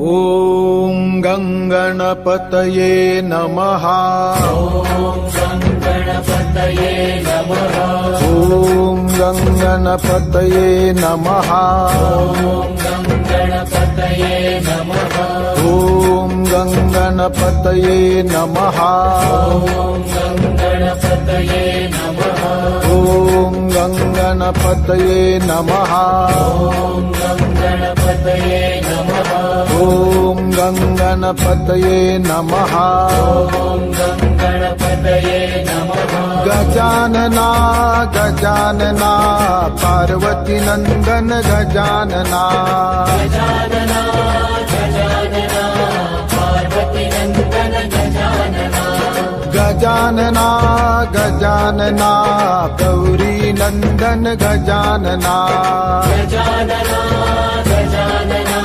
ॐ गङ्गणपतये नमः। ॐ गणपतये नमः। ॐ गङ्गणपतये नमः। ॐ गणपतये नमः। ॐ गङ्गणपतये नमः। ॐ गणपतये नमः। ॐ गङ्गणपतये नमः। ॐ गणपतये नमः। ॐ गङ्गणपतये नमः। ॐ गणपतये नमः। गजानना गजानना पार्वती नंदन गजानना। गजानना गजानना पार्वती नंदन गजानना। गजानना गजानना गौरी नंदन गजानना। गजानना गजानना